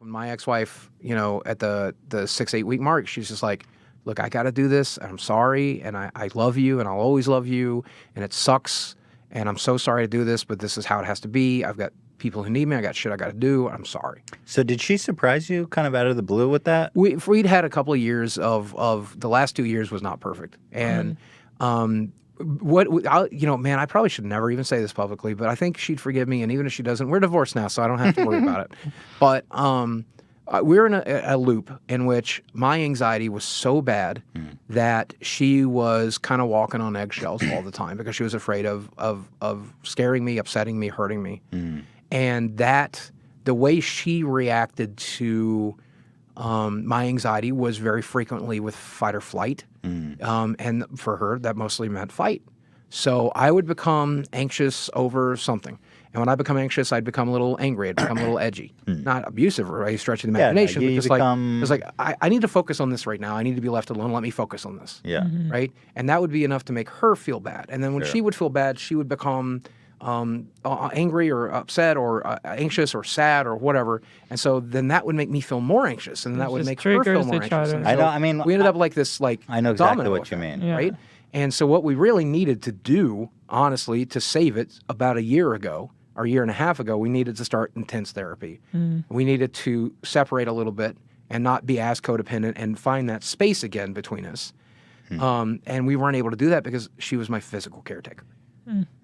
When my ex-wife, at the 6-8 week mark, she's just like, look, I got to do this. I'm sorry. And I love you and I'll always love you. And it sucks. And I'm so sorry to do this, but this is how it has to be. I've got people who need me. I got shit I got to do. I'm sorry. So did she surprise you kind of out of the blue with that? We'd had a couple of years of the last 2 years was not perfect. And, man, I probably should never even say this publicly, but I think she'd forgive me. And even if she doesn't, we're divorced now, so I don't have to worry about it. But we're in a loop in which my anxiety was so bad that she was kind of walking on eggshells all the time because she was afraid of scaring me, upsetting me, hurting me. And the way she reacted to my anxiety was very frequently with fight or flight. And for her, that mostly meant fight. So I would become anxious over something. And when I become anxious, I'd become a little angry. I'd become a little edgy. Not abusive or any stretch of the imagination. Yeah, but just I need to focus on this right now. I need to be left alone. Let me focus on this. Yeah. Right? And that would be enough to make her feel bad. And then when she would feel bad, she would become angry or upset or anxious or sad or whatever. And so then that would make me feel more anxious. And that would make her feel more anxious. I know. I mean, we ended up like this, I know exactly what you mean. Yeah. Right? And so what we really needed to do, honestly, to save it about a year ago, or a year and a half ago, we needed to start intense therapy. We needed to separate a little bit and not be as codependent and find that space again between us. And we weren't able to do that because she was my physical caretaker.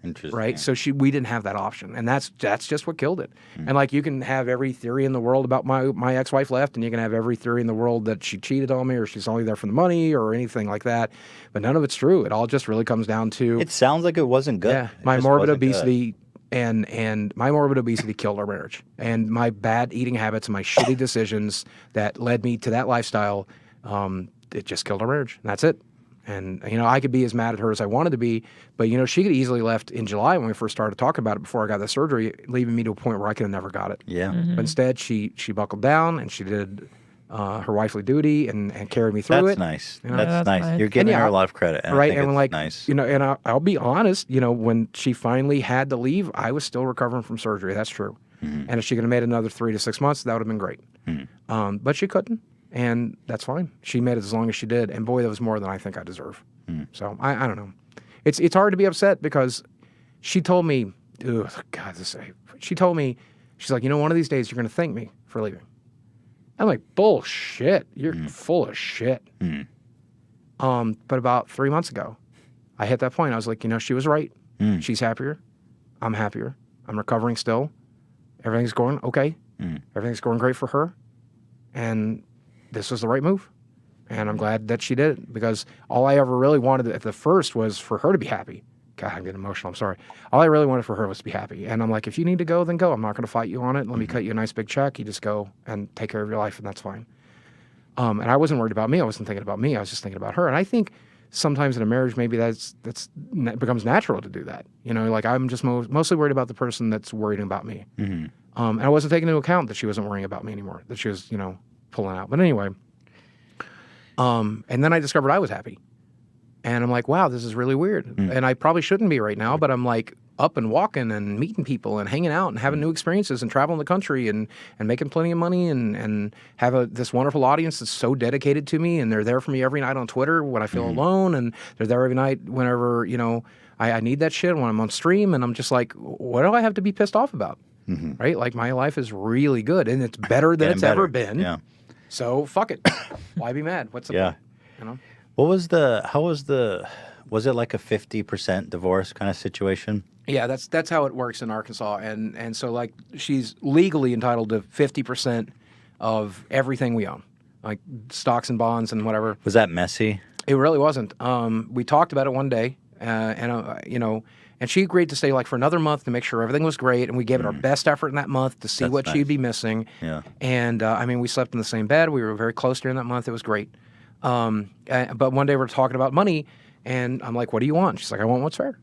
Interesting. Right? So we didn't have that option. And that's just what killed it. And like you can have every theory in the world about my ex-wife left, and you can have every theory in the world that she cheated on me or she's only there for the money or anything like that. But none of it's true. It all just really comes down to It sounds like it wasn't good. Yeah, my morbid obesity and my morbid obesity killed our marriage. And my bad eating habits and my shitty decisions that led me to that lifestyle, it just killed our marriage. And that's it. And, I could be as mad at her as I wanted to be, but, she could easily left in July when we first started talking about it before I got the surgery, leaving me to a point where I could have never got it. Yeah. But instead, she buckled down and she did her wifely duty and carried me through it. Nice. Yeah, That's that's nice. nice. You're giving her a lot of credit. And Right. I think And it's nice. and I'll be honest, when she finally had to leave, I was still recovering from surgery. That's true. And if she could have made another 3 to 6 months, that would have been great. But she couldn't. And that's fine. She made it as long as she did. And boy, that was more than I think I deserve. So I don't know. It's hard to be upset because she told me, she told me, she's like, one of these days you're going to thank me for leaving. I'm like, bullshit. You're full of shit. But about 3 months ago, I hit that point. I was like, she was right. She's happier. I'm happier. I'm recovering still. Everything's going okay. Everything's going great for her. And this was the right move. And I'm glad that she did it because all I ever really wanted at the first was for her to be happy. God, I'm getting emotional. I'm sorry. All I really wanted for her was to be happy. And I'm like, if you need to go, then go. I'm not going to fight you on it. Let me cut you a nice big check. You just go and take care of your life, and that's fine. And I wasn't worried about me. I wasn't thinking about me. I was just thinking about her. And I think sometimes in a marriage, maybe that becomes natural to do that. Like I'm just mostly worried about the person that's worried about me. And I wasn't taking into account that she wasn't worrying about me anymore, that she was, pulling out. But anyway, and then I discovered I was happy. And I'm like, wow, this is really weird. And I probably shouldn't be right now, but I'm like up and walking and meeting people and hanging out and having new experiences and traveling the country and making plenty of money and have this wonderful audience that's so dedicated to me. And they're there for me every night on Twitter when I feel alone. And they're there every night whenever, I need that shit when I'm on stream. And I'm just like, what do I have to be pissed off about? Right? Like my life is really good and it's better than it's ever been. Yeah. So fuck it. Why be mad? What's the point? Was it like a 50% divorce kind of situation? Yeah, that's how it works in Arkansas. And so like she's legally entitled to 50% of everything we own, like stocks and bonds and whatever. Was that messy? It really wasn't. We talked about it one day, and she agreed to stay like for another month to make sure everything was great, and we gave it our best effort in that month to see what she'd be missing. Yeah. And we slept in the same bed. We were very close during that month. It was great. But one day we're talking about money, and I'm like, "What do you want?" She's like, "I want what's fair."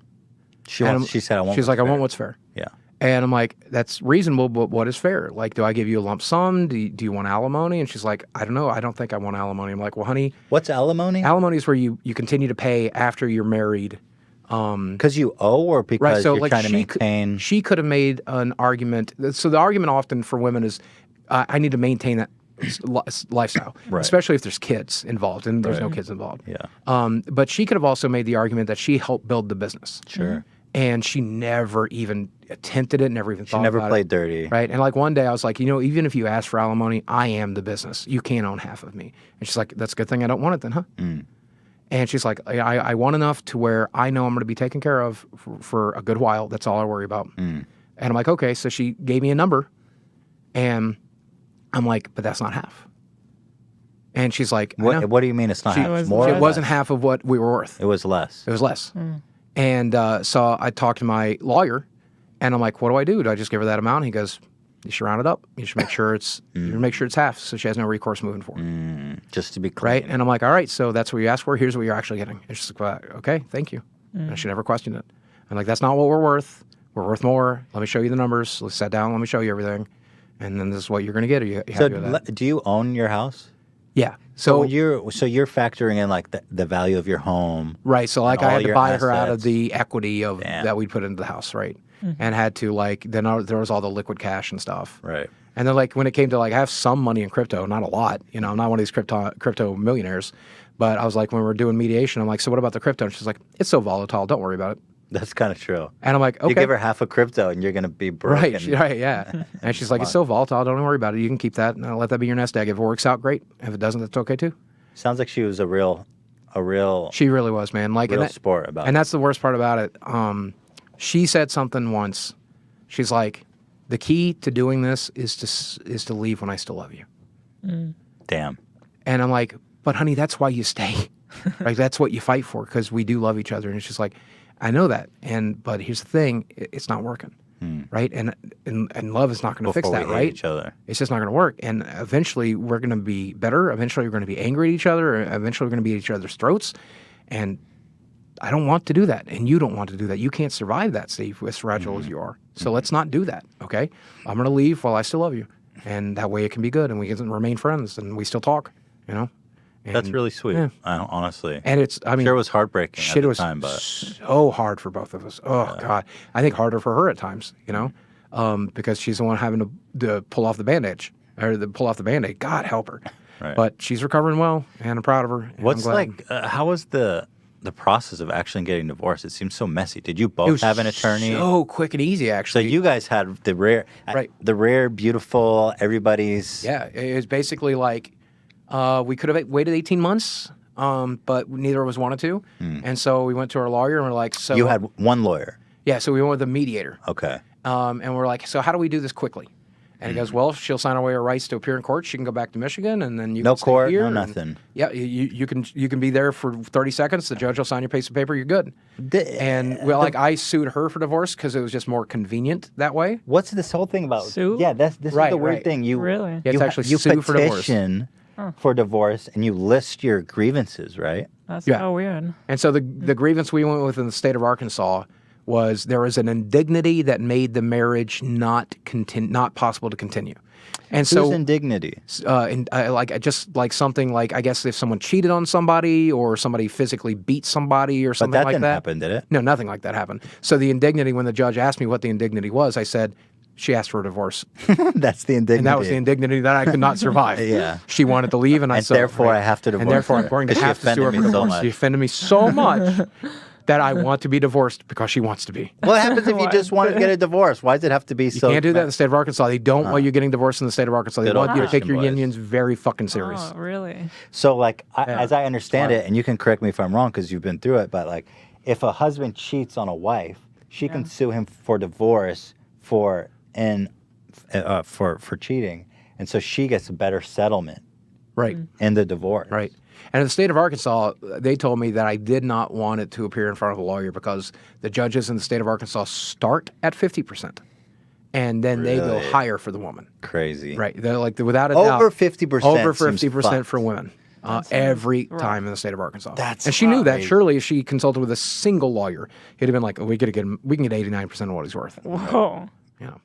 She said, "I want." She's like, "I want what's fair." Yeah. And I'm like, "That's reasonable, but what is fair? Like, do I give you a lump sum? Do you want alimony?" And she's like, "I don't know. I don't think I want alimony." I'm like, "Well, honey, what's alimony?" Alimony is where you continue to pay after you're married. Because you owe or because you're trying to maintain? She could have made an argument. So the argument often for women is I need to maintain that lifestyle, Right. especially if there's kids involved, and there's no kids involved. Yeah. But she could have also made the argument that she helped build the business. Sure. And she never even attempted it, never even thought She never about played it. dirty. Right. And like one day I was like, even if you ask for alimony, I am the business. You can't own half of me. And she's like, that's a good thing I don't want it then, huh? And she's like, I want enough to where I know I'm going to be taken care of for a good while. That's all I worry about. And I'm like, okay. So she gave me a number. And I'm like, but that's not half. And she's like, What do you mean it's not half? was More or it less. wasn't less? half of what we were worth. It was less. It was less. And so I talked to my lawyer, and I'm like, what do I do? Do I just give her that amount? He goes, you should round it up. You should make sure it's half, so she has no recourse moving forward. Just to be clear. Right? And I'm like, all right, so that's what you asked for. Here's what you're actually getting. And she's like, well, okay, thank you. And she never questioned it. I'm like, that's not what we're worth. We're worth more. Let me show you the numbers. Let's sit down. Let me show you everything. And then this is what you're going to get. Are you happy with that? Do you own your house? Yeah. So So you're factoring in like the value of your home. right. So like and I all had to your buy her out of assets. the equity of Damn. that we'd put into the house, right? And had to then there was all the liquid cash and stuff. Right. And then like when it came to I have some money in crypto, not a lot. I'm not one of these crypto millionaires. But I was like, when we were doing mediation, I'm like, so what about the crypto? And she's like, it's so volatile. Don't worry about it. That's kind of true. And I'm like, okay. You give her half a crypto and you're going to be broke. Right, and- right, yeah. And she's like, it's so volatile. Don't worry about it. You can keep that. And I'll let that be your nest egg. If it works out, great. If it doesn't, that's okay too. Sounds like she was a real She really was, man. Like, real sport about and it. that's the worst part about it. She said something once. She's like, the key to doing this is to leave when I still love you. Damn. And I'm like, but honey, that's why you stay. Like, that's what you fight for, because we do love each other. And she's like, I know that. But here's the thing, it's not working. Right? And love is not going to fix Before that, we hate right? each other. It's just not going to work. And eventually we're going to be better. Eventually we're going to be angry at each other. Eventually we're going to be at each other's throats. And I don't want to do that. And you don't want to do that. You can't survive that, Steve, as fragile as you are. So let's not do that, okay? I'm going to leave while I still love you. And that way it can be good and we can remain friends and we still talk, And, That's really sweet. yeah. Honestly. And it's, I mean, Sure, it was heartbreaking at shit the was time, but so hard for both of us. Oh, God. I think harder for her at times, because she's the one having to pull off the bandage or pull off the Band-Aid. God help her. Right. But she's recovering well, and I'm proud of her. And what's I'm glad. like? How was the process of actually getting divorced? It seems so messy. Did you It both was have an attorney? so quick and easy, So actually. you guys had the rare, Right. beautiful, everybody's. Yeah, it was basically like we could have waited 18 months, but neither of us wanted to. And so we went to our lawyer and we're like, so. You had one lawyer. Yeah, so we went with a mediator. Okay. And we're like, so how do we do this quickly? And he goes, well, she'll sign away her rights to appear in court. She can go back to Michigan, and then you No can stay court, here. no and- nothing. Yeah, you can be there for 30 seconds. The judge will sign your piece of paper. You're good. And I sued her for divorce because it was just more convenient that way. What's this whole thing about? Sue? Yeah, this is Right, the weird right. thing. You Really? You have to ha- actually you sue for divorce. petition for divorce, and you list your grievances, right? That's Yeah. so weird. And so the grievance we went with in the state of Arkansas was there was an indignity that made the marriage not possible to continue. And Whose so indignity? just like something like, I guess if someone cheated on somebody or somebody physically beat somebody or But something that like didn't that. happen, did it? No, nothing like that happened. So the indignity, when the judge asked me what the indignity was, I said, she asked for a divorce. That's the indignity. And that was the indignity that I could not survive. Yeah. She wanted to leave, and I And said, therefore I have to divorce And therefore her, I'm going to 'cause she have to sue her offended for me so divorce. much. She offended me so much that I want to be divorced because she wants to be. What happens if you just want to get a divorce? Why does it have to be You so? can't do that in the state of Arkansas. They don't want you getting divorced in the state of Arkansas. They Good want old you to take Christian your boys. unions very fucking serious. Oh, really? So, like, as I understand it, and you can correct me if I'm wrong because you've been through it, but like, if a husband cheats on a wife, she can sue him for divorce for cheating, and so she gets a better settlement Right. in the divorce. Right. And in the state of Arkansas, they told me that I did not want it to appear in front of a lawyer because the judges in the state of Arkansas start at 50%. And then they go Really? higher for the woman. Crazy. Right. They're like, without a doubt. Over 50%. Over seems 50% fucked. for women. Every time in the state of Arkansas. That's and she knew that. crazy. Surely if she consulted with a single lawyer, he'd have been like, oh, we can get 89% of what he's worth. Whoa. You know.